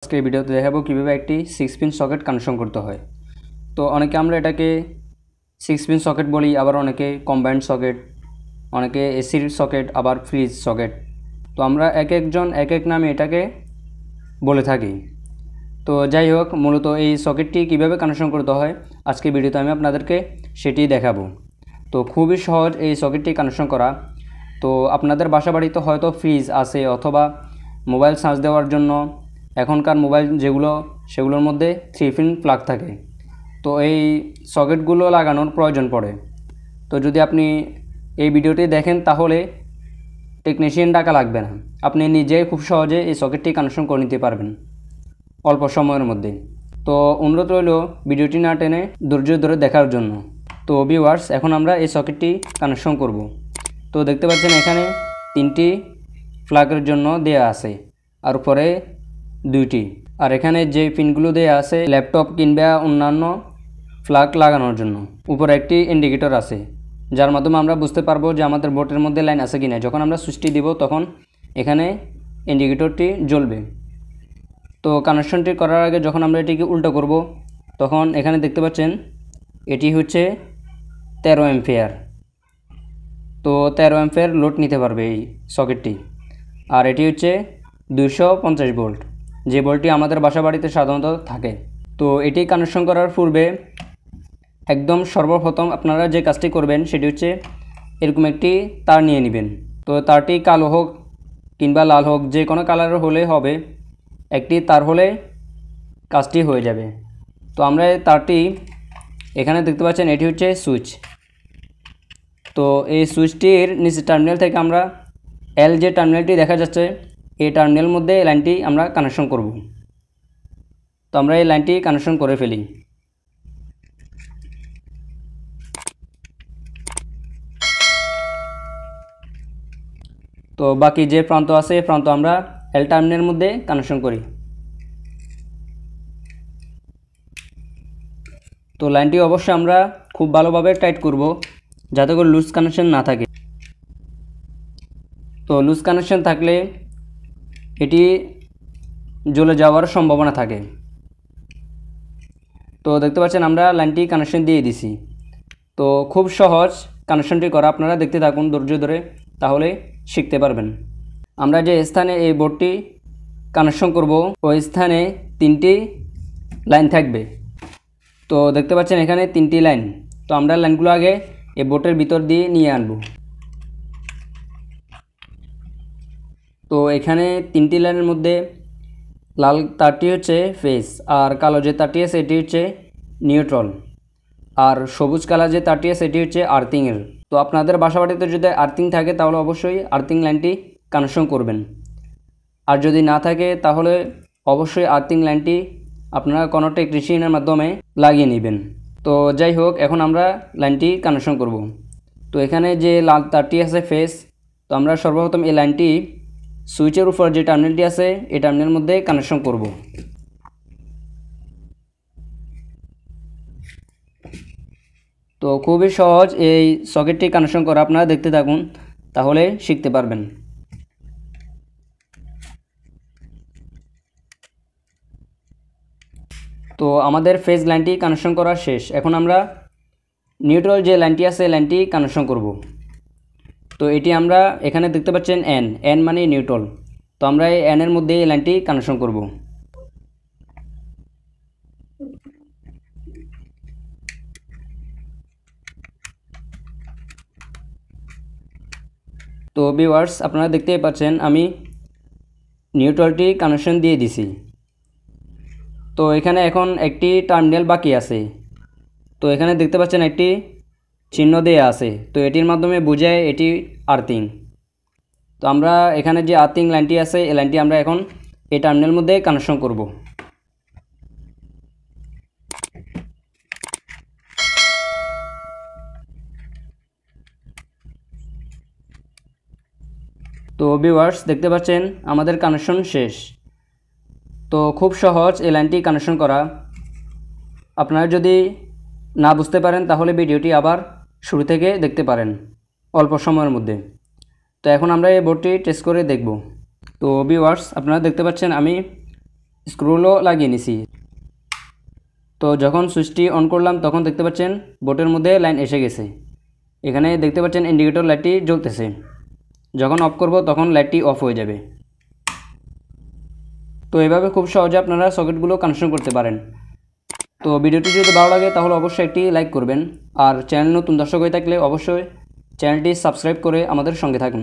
আজকে এই ভিডিওতে দেখাবো কীভাবে একটি 6 পিন সকেট কানেকশন করতে হয়। তো অনেকে আমরা এটাকে 6 পিন সকেট বলি, আবার অনেকে কম্বাইন্ড সকেট, অনেকে এসির সকেট, আবার ফ্রিজ সকেট। তো আমরা এক একজন এক এক নামে এটাকে বলে থাকি। তো যাই হোক, মূলত এই সকেটটি কীভাবে কানেকশন করতে হয় আজকে ভিডিওতে আমি আপনাদেরকে সেটি দেখাবো। তো খুবই সহজ এই সকেটটি কানেকশন করা। তো আপনাদের বাসা বাড়িতে হয়তো ফ্রিজ আছে, অথবা মোবাইল চার্জ দেওয়ার জন্য এখনকার মোবাইল যেগুলো সেগুলোর মধ্যে 3 পিন প্লাগ থাকে। তো এই সকেটগুলো লাগানোর প্রয়োজন পড়ে। তো যদি আপনি এই ভিডিওটি দেখেন তাহলে টেকনিশিয়ান ডাকা লাগবে না, আপনি নিজেই খুব সহজে এই সকেটটি কানেকশন করে নিতে পারবেন অল্প সময়ের মধ্যে। তো অনুরোধ রইল ভিডিওটি না টেনে ধৈর্য ধরে দেখার জন্য। তো ভিউয়ার্স, এখন আমরা এই সকেটটি কানেকশন করব। তো দেখতে পাচ্ছেন এখানে 3টি প্লাগের জন্য দেয়া আছে, আর উপরে 2টি। আর এখানে যে পিনগুলো দেয়া আছে ল্যাপটপ কিংবা অন্যান্য প্লাগ লাগানোর জন্য। উপরে একটি ইন্ডিকেটর আছে, যার মাধ্যমে আমরা বুঝতে পারবো যে আমাদের বোর্ডের মধ্যে লাইন আছে কিনা। যখন আমরা সুইচটি দিব তখন এখানে ইন্ডিকেটরটি জ্বলবে। তো কানেকশনটি করার আগে যখন আমরা এটিকে উল্টো করব, তখন এখানে দেখতে পাচ্ছেন এটি হচ্ছে 13 অ্যাম্পিয়ার। তো 13 অ্যাম্পিয়ার লোড নিতে পারবে এই সকেটটি। আর এটি হচ্ছে 250 ভোল্ট, যে ভোল্টটি আমাদের বাসা বাড়িতে সাধারণত থাকে। তো এটি কানেকশন করার পূর্বে একদম সর্বপ্রথম আপনারা যে কাজটি করবেন সেটি হচ্ছে এরকম একটি তার নিয়ে নেবেন। তো তারটি কালো হোক কিংবা লাল হোক, যে কোনো কালারের হলে হবে, একটি তার হলে কাজটি হয়ে যাবে। তো আমরা তারটি এখানে দেখতে পাচ্ছেন এটি হচ্ছে সুইচ। তো এই সুইচটির নিচে টার্মিনাল থেকে আমরা এল যে টার্মিনালটি দেখা যাচ্ছে এই টার্মিনালের মধ্যে এই লাইনটি আমরা কানেকশন করব। তো আমরা এই লাইনটি কানেকশন করে ফেলি। তো বাকি যে প্রান্ত আছে এই প্রান্ত আমরা এল টার্মিনালের মধ্যে কানেকশন করি। তো লাইনটি অবশ্যই আমরা খুব ভালোভাবে টাইট করব, যাতে করে লুজ কানেকশন না থাকে। তো লুজ কানেকশন থাকলে এটি জ্বলে যাওয়ার সম্ভাবনা থাকে। তো দেখতে পাচ্ছেন আমরা লাইনটি কানেকশন দিয়ে দিছি। তো খুব সহজ কানেকশনটি করা, আপনারা দেখতে থাকুন ধৈর্য ধরে, তাহলে শিখতে পারবেন। আমরা যে স্থানে এই বোর্ডটি কানেকশন করব ওই স্থানে 3টি লাইন থাকবে। তো দেখতে পাচ্ছেন এখানে 3টি লাইন। তো আমরা লাইনগুলো আগে এই বোর্ডের ভিতর দিয়ে নিয়ে আনব। তো এখানে 3টি লাইনের মধ্যে লাল তারটি হচ্ছে ফেজ, আর কালো যে তারটি আছে এটি হচ্ছে নিউট্রাল, আর সবুজ কালার যে তারটি আছে এটি হচ্ছে আর্থিংয়ের। তো আপনাদের বাসা বাড়িতে যদি আর্থিং থাকে তাহলে অবশ্যই আর্থিং লাইনটি কানেকশন করবেন, আর যদি না থাকে তাহলে অবশ্যই আর্থিং লাইনটি আপনারা কোনো টেকনিশিয়ানের মাধ্যমে লাগিয়ে নেবেন। তো যাই হোক, এখন আমরা লাইনটি কানেকশন করব। তো এখানে যে লাল তারটি আছে ফেজ, তো আমরা সর্বপ্রথম এই লাইনটি সুইচের উপর যে টার্মিনালটি আছে এই টার্মিনালের মধ্যে কানেকশন করব। তো খুবই সহজ এই সকেটটি কানেকশন করা, আপনারা দেখতে থাকুন তাহলে শিখতে পারবেন। তো আমাদের ফেজ লাইনটি কানেকশন করা শেষ। এখন আমরা নিউট্রাল যে লাইনটি আছে লাইনটি কানেকশন করব। তো এটি আমরা এখানে দেখতে পাচ্ছেন এন, এন মানে নিউট্রাল। তো আমরা এই এনের মধ্যে এই লাইনটি কানেকশন করব। তো ভিউয়ার্স, আপনারা দেখতেই পাচ্ছেন আমি নিউট্রালটি কানেকশন দিয়ে দিছি। তো এখানে এখন একটি টার্মিনাল বাকি আছে। তো এখানে দেখতে পাচ্ছেন একটি চিহ্ন দেয়া আছে, তো এটির মাধ্যমে বোঝায় এটি আর্থিং। তো আমরা এখানে যে আর্থিং লাইনটি আছে এই লাইনটি আমরা এখন এই টার্মিনালের মধ্যে কানেকশন করব। তো ভিউয়ার্স, দেখতে পাচ্ছেন আমাদের কানেকশন শেষ। তো খুব সহজ এই লাইনটি কানেকশন করা। আপনারা যদি না বুঝতে পারেন তাহলে ভিডিওটি আবার শুরু থেকে দেখতে পারেন অল্প সময়ের মধ্যে। তো এখন আমরা এই বোর্ডটি টেস্ট করে দেখব। তো ভিউয়ার্স, আপনারা দেখতে পাচ্ছেন আমি স্ক্রুলও লাগিয়ে নিছি। তো যখন সুইচটি অন করলাম তখন দেখতে পাচ্ছেন বোর্ডের মধ্যে লাইন এসে গেছে। এখানে দেখতে পাচ্ছেন ইন্ডিকেটর লাইটটি জ্বলতেছে। যখন অফ করব তখন লাইটটি অফ হয়ে যাবে। তো এভাবে খুব সহজে আপনারা সকেটগুলো কানেকশন করতে পারেন। তো ভিডিওটি যদি ভালো লাগে তাহলে অবশ্যই একটি লাইক করবেন, আর চ্যানেল নতুন দর্শক হয়ে থাকলে অবশ্যই চ্যানেলটি সাবস্ক্রাইব করে আমাদের সঙ্গে থাকুন।